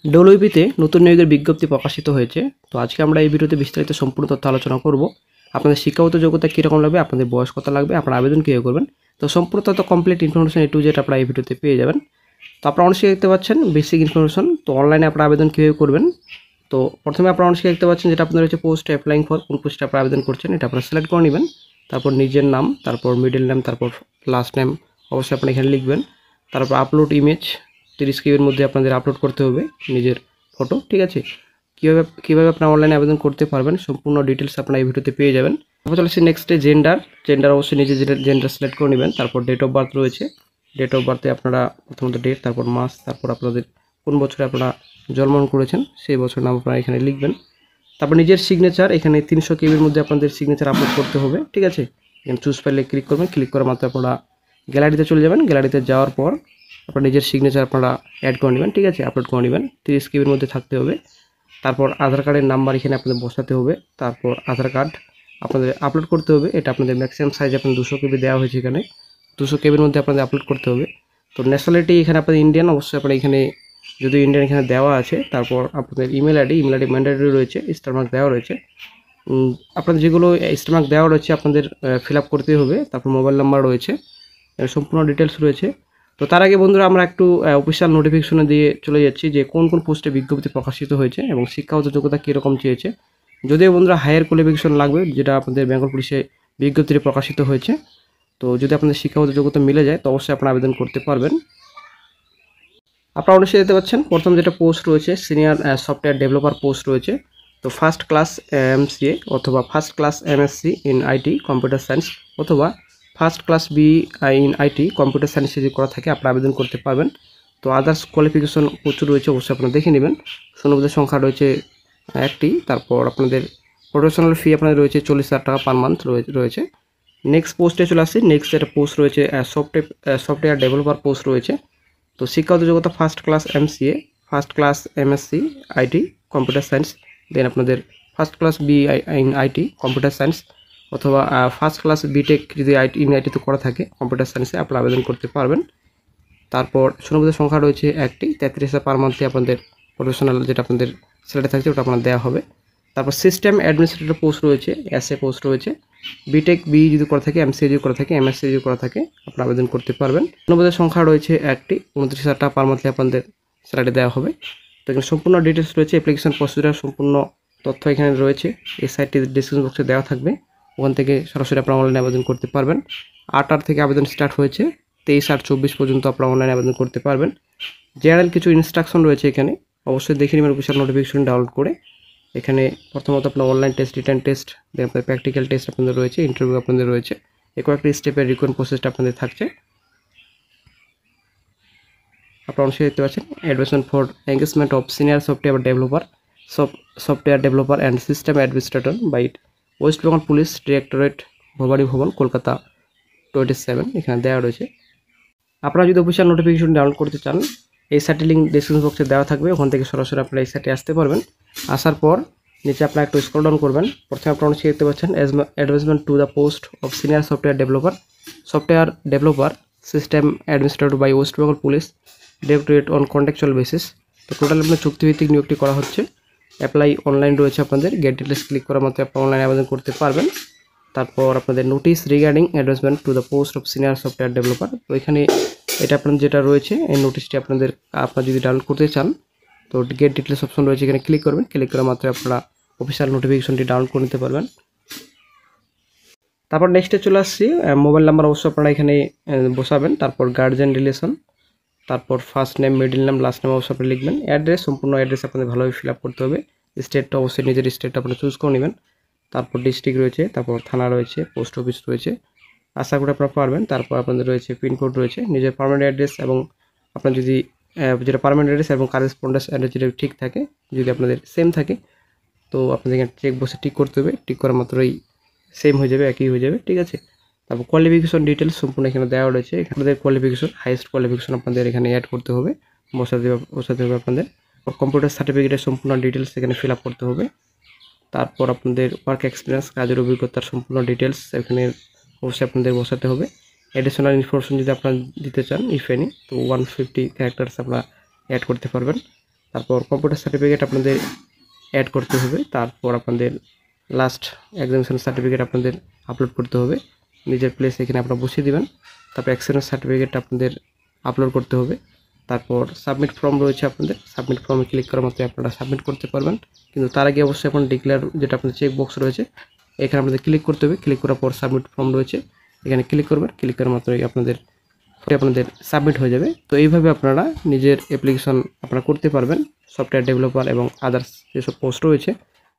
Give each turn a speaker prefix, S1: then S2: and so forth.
S1: ডব্লিউবিতে নতুন নিয়োগের বিজ্ঞপ্তি প্রকাশিত হয়েছে। তো আজকে আমরা এই ভিডিওতে বিস্তারিত সম্পূর্ণ তথ্য আলোচনা করব। আপনাদের শিক্ষাগত যোগ্যতা কীরকম লাগবে, আপনাদের বয়স কত লাগবে, আপনারা আবেদন কীভাবে করবেন, তো সম্পূর্ণ তথ্য complete information A to Z আপনারা এই ভিডিওতে পেয়ে যাবেন। তো আপনারা অনেকে দেখতে পাচ্ছেন বেসিক ইনফরমেশন। তো অনলাইনে আপনারা আবেদন কীভাবে করবেন, তো প্রথমে আপনারা অনেকে দেখতে পাচ্ছেন যেটা আপনাদের হচ্ছে পোস্ট অ্যাপ্লাইং ফর, কোন পোস্টে আপনারা আবেদন করছেন এটা আপনারা সিলেক্ট করে নেবেন। তারপর নিজের নাম, তারপর মিডল নেম, তারপর লাস্ট নেম অবশ্যই আপনারা এখানে লিখবেন। তারপর আপলোড ইমেজ 30 কেবির মধ্যে আপনাদের আপলোড করতে হবে নিজের ফটো, ঠিক আছে। কীভাবে আপনারা অনলাইনে আবেদন করতে পারবেন সম্পূর্ণ ডিটেলস আপনারা এই ভিডিওতে পেয়ে যাবেন। তারপর চলে আসছে নেক্সটে জেন্ডার অবশ্যই নিজের জেন্ডার সিলেক্ট করে নেবেন। তারপর ডেট অফ বার্থ রয়েছে, ডেট অফ বার্থে আপনারা প্রথমত ডেট, তারপর মাস, তারপর আপনাদের কোন বছরে আপনারা জন্মগ্রহণ করেছেন সেই বছরের নাম আপনারা এখানে লিখবেন। তারপর নিজের সিগনেচার এখানে 300 কেবির মধ্যে আপনাদের সিগনেচার আপলোড করতে হবে, ঠিক আছে। এখানে চুজ ফাইলে ক্লিক করবেন, ক্লিক করার মাত্র আপনারা গ্যালারিতে চলে যাবেন। গ্যালারিতে যাওয়ার পর আপনার নিজের সিগনেচার আপনারা অ্যাড করে নেবেন, ঠিক আছে, আপলোড করে নেবেন। 30 কেবির মধ্যে থাকতে হবে। তারপর আধার কার্ডের নাম্বার এখানে আপনাদের বসাতে হবে। তারপর আধার কার্ড আপনাদের আপলোড করতে হবে। এটা আপনাদের ম্যাক্সিমাম সাইজ আপনাদের 200 কেবি দেওয়া হয়েছে, এখানে 200 কেবির মধ্যে আপনাদের আপলোড করতে হবে। তো ন্যাশনালিটি এখানে আপনাদের ইন্ডিয়ান, অবশ্যই আপনারা এখানে যদি ইন্ডিয়ান এখানে দেওয়া আছে। তারপর আপনাদের ইমেল আইডি ম্যান্ডেটরি রয়েছে, স্টার মার্ক দেওয়া রয়েছে। আপনাদের যেগুলো স্টার মার্ক দেওয়া রয়েছে আপনাদের ফিল আপ করতে হবে। তারপর মোবাইল নাম্বার রয়েছে, সম্পূর্ণ ডিটেলস রয়েছে। তো তার আগে বন্ধুরা আমরা একটু অফিসিয়াল নোটিফিকেশনে দিয়ে চলে যাচ্ছি যে কোন কোন পোস্টে বিজ্ঞপ্তি প্রকাশিত হয়েছে এবং শিক্ষাগত যোগ্যতা কীরকম চেয়েছে। যদিও বন্ধুরা হায়ার কোয়ালিফিকেশন লাগবে, যেটা আপনাদের বেঙ্গল পুলিশে বিজ্ঞপ্তিতে প্রকাশিত হয়েছে। তো যদি আপনাদের শিক্ষাগত যোগ্যতা মিলে যায় তো অবশ্যই আপনারা আবেদন করতে পারবেন। আপনারা অবশ্যই দেখতে পাচ্ছেন প্রথম যেটা পোস্ট রয়েছে সিনিয়র সফটওয়্যার ডেভেলপার পোস্ট রয়েছে। তো ফার্স্ট ক্লাস MCA অথবা first class MSc in IT computer science অথবা first class BI in IT computer সায়েন্সে যদি করা থাকে আপনারা আবেদন করতে পারবেন। তো আদার্স কোয়ালিফিকেশন প্রচুর রয়েছে, অবশ্যই আপনারা দেখে নেবেন। শূন্যপদের সংখ্যা রয়েছে একটি। তারপর আপনাদের প্রফেশনাল ফি আপনাদের রয়েছে 40,000 টাকা পার মান্থ রয়েছে। নেক্সট পোস্টে চলে আসছি। নেক্সট একটা পোস্ট রয়েছে সফটওয়্যার ডেভেলপার পোস্ট রয়েছে। তো শিক্ষাগত যোগ্যতা first class MCA, first class MSc IT computer science, then আপনাদের first class BI in IT computer science অথবা ফার্স্ট ক্লাস বিটেক যদি IT তে করা থাকে কম্পিউটার সায়েন্সে আপনারা আবেদন করতে পারবেন। তারপর শূন্যপদের সংখ্যা রয়েছে একটি। 33,000 পার মান্থে আপনাদের প্রফেশনাল যেটা আপনাদের স্যালারি থাকছে ওটা আপনার দেওয়া হবে। তারপর সিস্টেম অ্যাডমিনিস্ট্রেটর পোস্ট রয়েছে, SA পোস্ট রয়েছে। বিটেক BE যদি করা থাকে, MCA যদি করা থাকে, MSc যদি করা থাকে আপনারা আবেদন করতে পারবেন। শূন্যপদের সংখ্যা রয়েছে একটি। 29,000 টাকা পার মান্থে আপনাদের স্যালারি দেওয়া হবে। তো এখানে সম্পূর্ণ ডিটেলস রয়েছে, অ্যাপ্লিকেশন প্রসিডিউর সম্পূর্ণ তথ্য এখানে রয়েছে। এই সাইটটি ডিসক্রিপশন বক্সে দেওয়া থাকবে, ওখান থেকে সরাসরি আপনারা অনলাইনে আবেদন করতে পারবেন। 8 থেকে আবেদন স্টার্ট হয়েছে, 23/8/24 পর্যন্ত আপনারা অনলাইনে আবেদন করতে পারবেন। জেনারেল কিছু ইনস্ট্রাকশন রয়েছে এখানে, অবশ্যই দেখে নেবেন অফিসিয়াল নোটিফিকেশন ডাউনলোড করে। এখানে প্রথমত আপনার অনলাইন টেস্ট, রিটার্ন টেস্ট, দেন আপনার প্র্যাকটিক্যাল টেস্ট আপনাদের রয়েছে, ইন্টারভিউ আপনাদের রয়েছে। এই কয়েকটি স্টেপের রিকোয়েন্ট প্রসেসটা আপনাদের থাকছে। আপনারা অবশ্যই দেখতে পাচ্ছেন advertisement for engagement of senior software developer and system administrator by West Bengal police directorate, Bhabani Bhawan, Kolkata 27 এখানে দেওয়া রয়েছে। আপনারা যদি অফিসিয়াল নোটিফিকেশন ডাউনলোড করতে চান এই সাইটের লিঙ্ক ডিসক্রিপশন বক্সে দেওয়া থাকবে, ওখান থেকে সরাসরি আপনারা এই সাইটে আসতে পারবেন। আসার পর নিচে আপনারা একটু স্ক্রল ডাউন করবেন। প্রথমে আপনারা অনেক দেখতে পাচ্ছেন advertisement to the post of senior software developer system administrator by West Bengal police directorate on contractual basis. তো টোটাল আপনার চুক্তিভিত্তিক নিয়োগটি করা হচ্ছে। অ্যাপ্লাই অনলাইন রয়েছে আপনাদের, গেট ডিটেলস ক্লিক করার মাত্র আপনারা অনলাইনে আবেদন করতে পারবেন। তারপর আপনাদের notice regarding advertisement to the post of senior software developer, তো এখানে এটা আপনাদের যেটা রয়েছে এই নোটিশটি আপনারা যদি ডাউনলোড করতে চান তো গেট ডিটেলস অপশন রয়েছে, এখানে ক্লিক করবেন। ক্লিক করার মাত্র আপনারা অফিসিয়াল নোটিফিকেশনটি ডাউনলোড করে নিতে পারবেন। তারপর নেক্সটে চলে আসছি, মোবাইল নাম্বার অবশ্যই আপনারা এখানে বসাবেন। তারপর গার্জিয়ান রিলেশন, তারপর first name, middle name, last name অবশ্যই আপনি লিখবেন। অ্যাড্রেস, সম্পূর্ণ অ্যাড্রেস আপনাদের ভালোভাবে ফিল আপ করতে হবে। স্টেটটা অবশ্যই নিজের স্টেটটা আপনারা চুজ করে নেবেন। তারপর ডিস্ট্রিক্ট রয়েছে, তারপর থানা রয়েছে, পোস্ট অফিস রয়েছে, আশা করি আপনারা পারবেন। তারপর আপনাদের রয়েছে পিনকোড রয়েছে, নিজের পার্মানেন্ট অ্যাড্রেস এবং আপনার যদি যেটা পার্মানেন্ট অ্যাড্রেস এবং কারেসপন্ডেন্স অ্যাড্রেস যেটা ঠিক থাকে, যদি আপনাদের সেম থাকে তো আপনাদের এখানে চেক বসে টিক করতে হবে। টিক করার মাত্রই সেম হয়ে যাবে, একই হয়ে যাবে, ঠিক আছে। তারপর কোয়ালিফিকেশন ডিটেলস সম্পূর্ণ এখানে দেওয়া রয়েছে। আপনাদের কোয়ালিফিকেশন, হাইয়েস্ট কোয়ালিফিকেশন আপনাদের এখানে অ্যাড করতে হবে, বসাতে হবে আপনাদের। কম্পিউটার সার্টিফিকেটের সম্পূর্ণ ডিটেলস এখানে ফিল আপ করতে হবে। তারপর আপনাদের ওয়ার্ক এক্সপিরিয়েন্স, কাজের অভিজ্ঞতার সম্পূর্ণ ডিটেলস এখানে অবশ্যই আপনাদের বসাতে হবে। অ্যাডিশনাল ইনফরমেশন যদি আপনারা দিতে চান ইফ এনি, তো 150 ক্যারেক্টার্স আপনারা অ্যাড করতে পারবেন। তারপর কম্পিউটার সার্টিফিকেট আপনাদের অ্যাড করতে হবে। তারপর আপনাদের লাস্ট এক্সামিনেশন সার্টিফিকেট আপনাদের আপলোড করতে হবে, নিজের প্লেস এখানে আপনারা বসিয়ে দেবেন। তারপর এক্সপিরিয়েন্স সার্টিফিকেট আপনাদের আপলোড করতে হবে। তারপর সাবমিট ফর্ম রয়েছে আপনাদের, সাবমিট ফর্মে ক্লিক করার মাত্রই আপনারা সাবমিট করতে পারবেন। কিন্তু তার আগে অবশ্যই আপনার ডিক্লেয়ার যেটা আপনাদের চেক বক্স রয়েছে এখানে আপনাদের ক্লিক করতে হবে। ক্লিক করার পর সাবমিট ফর্ম রয়েছে, এখানে ক্লিক করবেন। ক্লিক করার মাত্রই আপনাদের সাবমিট হয়ে যাবে। তো এইভাবে আপনারা নিজের অ্যাপ্লিকেশন আপনারা করতে পারবেন সফটওয়্যার ডেভেলপার এবং আদার্স যেসব পোস্ট রয়েছে